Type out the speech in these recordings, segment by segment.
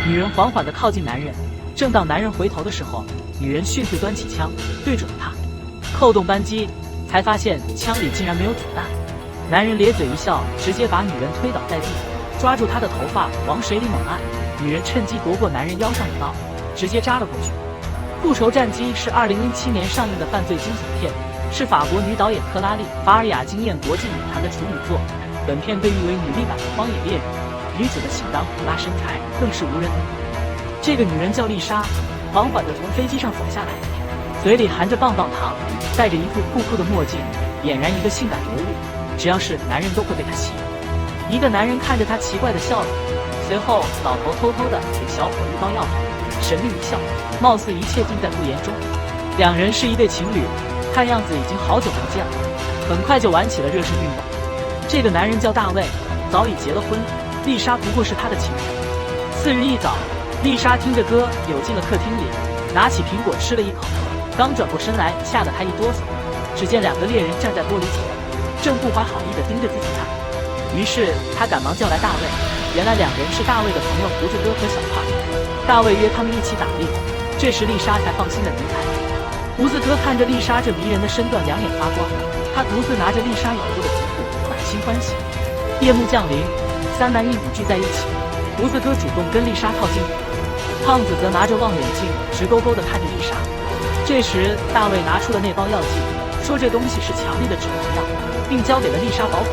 女人缓缓地靠近男人，正当男人回头的时候，女人迅速端起枪，对准了他，扣动扳机，才发现枪里竟然没有子弹。男人咧嘴一笑，直接把女人推倒在地，抓住她的头发往水里猛按。女人趁机夺过男人腰上的刀，直接扎了过去。复仇战机是2017年上映的犯罪惊悚片，是法国女导演克拉丽·法尔雅惊艳国际影坛的处女作。本片被誉为女力版的《荒野猎人》，女主的性感火辣身材更是无人能敌。这个女人叫丽莎，缓缓地从飞机上走下来，嘴里含着棒棒糖，戴着一副酷酷的墨镜，俨然一个性感尤物。只要是男人都会被她吸引。一个男人看着她奇怪的笑着，随后老头偷偷地给小伙一包药粉，神秘一笑，貌似一切尽在不言中。两人是一对情侣，看样子已经好久没见了，很快就玩起了热身运动。这个男人叫大卫，早已结了婚，丽莎不过是他的情人。次日一早，丽莎听着歌扭进了客厅里，拿起苹果吃了一口，刚转过身来，吓得她一哆嗦。只见两个猎人站在玻璃前，正不怀好意地盯着自己看。于是他赶忙叫来大卫，原来两人是大卫的朋友胡子哥和小胖。大卫约他们一起打猎，这时丽莎才放心地离开。胡子哥看着丽莎这迷人的身段，两眼发光，他独自拿着丽莎咬过的皮肤，满心欢喜。夜幕降临，三男一女聚在一起，胡子哥主动跟丽莎靠近，胖子则拿着望远镜直勾勾地看着丽莎。这时大卫拿出了那包药剂，说这东西是强力的止疼药，并交给了丽莎保管。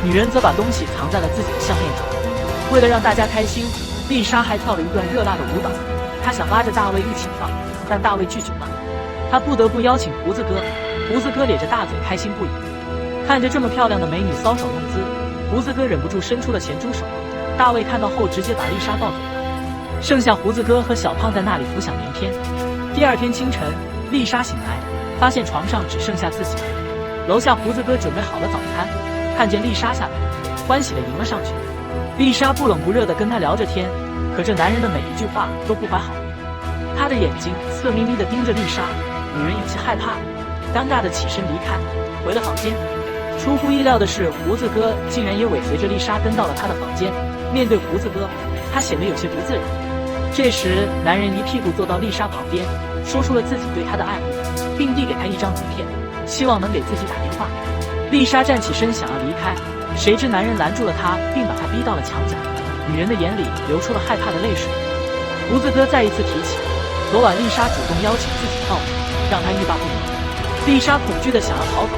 女人则把东西藏在了自己的项链中。为了让大家开心，丽莎还跳了一段热辣的舞蹈。她想拉着大卫一起跳，但大卫拒绝了。她不得不邀请胡子哥。胡子哥咧着大嘴，开心不已。看着这么漂亮的美女搔首弄姿，胡子哥忍不住伸出了咸猪手。大卫看到后，直接把丽莎抱走了。剩下胡子哥和小胖在那里浮想联翩。第二天清晨，丽莎醒来，发现床上只剩下自己。楼下胡子哥准备好了早餐，看见丽莎下来，欢喜地迎了上去。丽莎不冷不热地跟他聊着天，可这男人的每一句话都不怀好意。他的眼睛色眯眯地盯着丽莎，女人有些害怕，尴尬地起身离开，回了房间。出乎意料的是，胡子哥竟然也尾随着丽莎跟到了他的房间。面对胡子哥，他显得有些不自然。这时，男人一屁股坐到丽莎旁边，说出了自己对她的爱慕，并递给她一张名片，希望能给自己打电话。丽莎站起身想要离开，谁知男人拦住了她，并把她逼到了墙角。女人的眼里流出了害怕的泪水。胡子哥再一次提起昨晚丽莎主动邀请自己跳舞，让他欲罢不能。丽莎恐惧地想要逃走，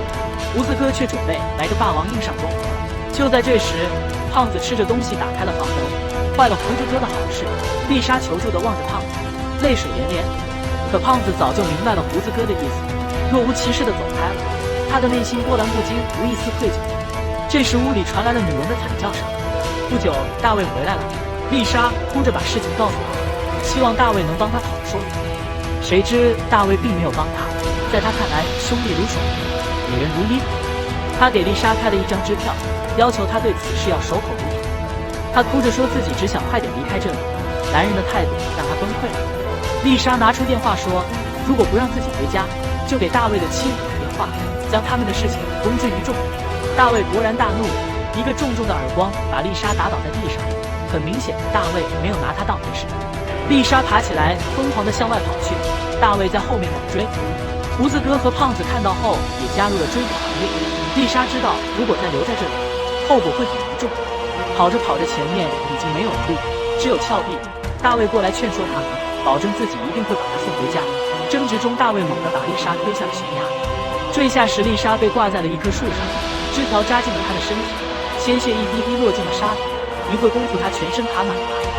胡子哥却准备来个霸王硬上弓。就在这时，胖子吃着东西打开了房门，坏了胡子哥的好事。丽莎求助地望着胖子，泪水连连。可胖子早就明白了胡子哥的意思，若无其事地走开了。他的内心波澜不惊，无一丝愧疚。这时屋里传来了女人的惨叫声。不久，大卫回来了，丽莎哭着把事情告诉他，希望大卫能帮他讨说理。谁知大卫并没有帮他，在他看来，兄弟如水，女人如衣服。他给丽莎开了一张支票，要求她对此事要守口如瓶。她哭着说自己只想快点离开这里，男人的态度让她崩溃了。丽莎拿出电话说，如果不让自己回家，就给大卫的妻子打电话，将他们的事情公之于众。大卫勃然大怒，一个重重的耳光把丽莎打倒在地上。很明显，大卫没有拿她当回事。丽莎爬起来，疯狂地向外跑去，大卫在后面猛追。胡子哥和胖子看到后也加入了追捕行列。丽莎知道，如果再留在这里，后果会很严重。跑着跑着，前面已经没有了路，只有峭壁。大卫过来劝说他，保证自己一定会把她送回家。争执中，大卫猛地把丽莎推下了悬崖。坠下时，丽莎被挂在了一棵树上，枝条扎进了她的身体，鲜血一滴滴落进了沙里。一会功夫，她全身爬满了蚂蚁。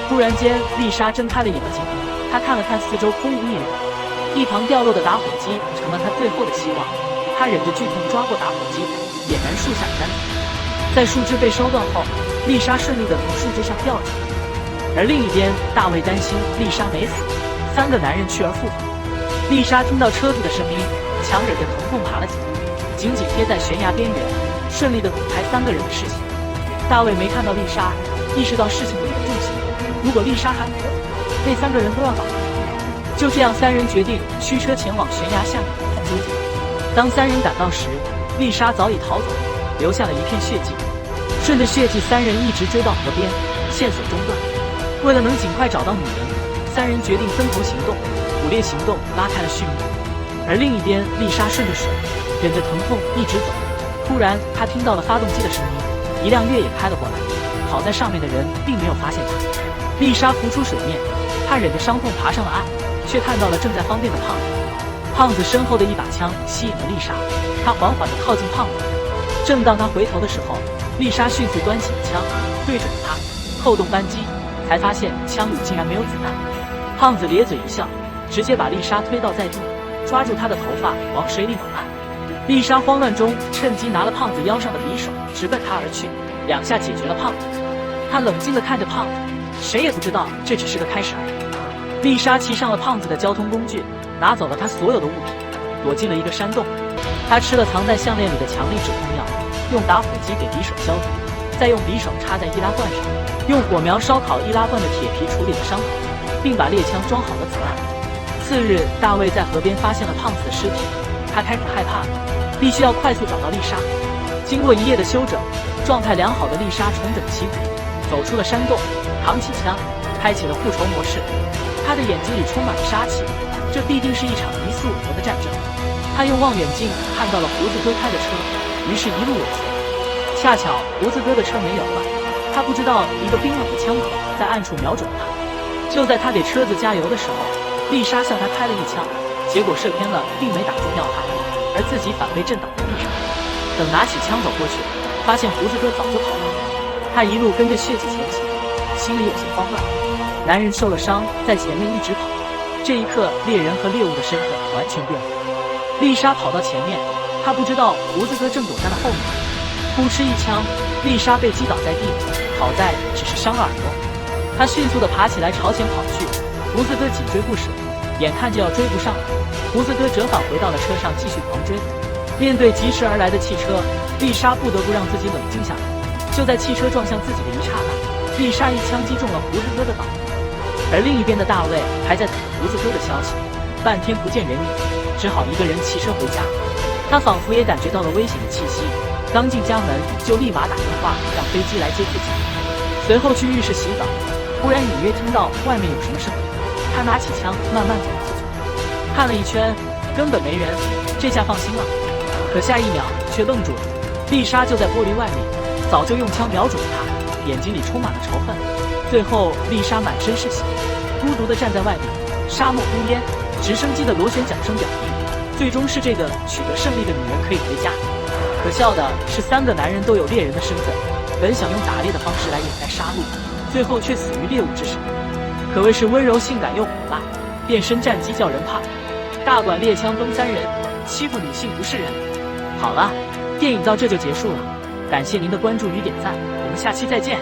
突然间，丽莎睁开了眼睛，她看了看四周，空无一人。一旁掉落的打火机成了她最后的希望。她忍着剧痛抓过打火机，点燃树下的干草。在树枝被烧断后，丽莎顺利地从树枝上掉了下来。而另一边，大卫担心丽莎没死，三个男人去而复返。丽莎听到车子的声音，强忍着疼痛爬了起来，紧紧贴在悬崖边缘，顺利地躲开三个人的视线。大卫没看到丽莎，意识到事情的严重性。如果丽莎还活着，那三个人都要倒霉。就这样，三人决定驱车前往悬崖下面看究竟。当三人赶到时，丽莎早已逃走，留下了一片血迹。顺着血迹，三人一直追到河边，线索中断。为了能尽快找到女人，三人决定分头行动，捕猎行动拉开了序幕。而另一边，丽莎顺着水，忍着疼痛一直走。突然，她听到了发动机的声音，一辆越野开了过来。跑在上面的人并没有发现她。丽莎浮出水面，她忍着伤痛爬上了岸，却看到了正在方便的胖子。胖子身后的一把枪吸引了丽莎，她缓缓地靠近胖子。正当她回头的时候，丽莎迅速端起了枪，对准了他，扣动扳机，才发现枪里竟然没有子弹。胖子咧嘴一笑，直接把丽莎推倒在地，抓住她的头发往水里猛按。丽莎慌乱中趁机拿了胖子腰上的匕首，直奔他而去，2下解决了胖子。她冷静地看着胖子，谁也不知道这只是个开始而已。丽莎骑上了胖子的交通工具，拿走了他所有的物品，躲进了一个山洞。她吃了藏在项链里的强力止痛药，用打火机给匕首消毒，再用匕首插在易拉罐上，用火苗烧烤易拉罐的铁皮处理了伤口，并把猎枪装好了子弹。次日，大卫在河边发现了胖子的尸体，他开始害怕了，必须要快速找到丽莎。经过一夜的休整，状态良好的丽莎重整旗鼓，走出了山洞，扛起枪，开启了复仇模式。她的眼睛里充满了杀气，这必定是一场你死我活的战争。她用望远镜看到了胡子哥开的车，于是一路尾随。恰巧胡子哥的车没有了，他不知道一个冰冷的枪口在暗处瞄准他。就在他给车子加油的时候，丽莎向他开了一枪，结果射偏了，并没打中要害，而自己反被震倒在地上。等拿起枪走过去，发现胡子哥早就跑了。他一路跟着血迹前行，心里有些慌乱。男人受了伤，在前面一直跑。这一刻，猎人和猎物的身份完全变了。丽莎跑到前面，她不知道胡子哥正躲在了后面。呼哧一枪，丽莎被击倒在地，好在只是伤了耳朵。她迅速地爬起来朝前跑去，胡子哥紧追不舍，眼看就要追不上了。胡子哥折返回到了车上继续狂追。面对疾驰而来的汽车，丽莎不得不让自己冷静下来。就在汽车撞向自己的一刹那，丽莎一枪击中了胡子哥的脑袋。而另一边的大卫还在等着胡子哥的消息，半天不见人影，只好一个人骑车回家。他仿佛也感觉到了危险的气息，刚进家门就立马打电话让飞机来接自己。随后去浴室洗澡，忽然隐约听到外面有什么声音。他拿起枪慢慢走了出去，看了一圈，根本没人，这下放心了。可下一秒却愣住了，丽莎就在玻璃外面，早就用枪瞄准了他，眼睛里充满了仇恨。最后，丽莎满身是血，孤独地站在外面，沙漠孤烟，直升机的螺旋桨声表明，最终是这个取得胜利的女人可以回家。可笑的是，3个男人都有猎人的身份，本想用打猎的方式来掩盖杀戮，最后却死于猎物之手，可谓是温柔性感又火辣，变身战机叫人怕。大管猎枪崩3人，欺负女性不是人。好了，电影到这就结束了，感谢您的关注与点赞，我们下期再见。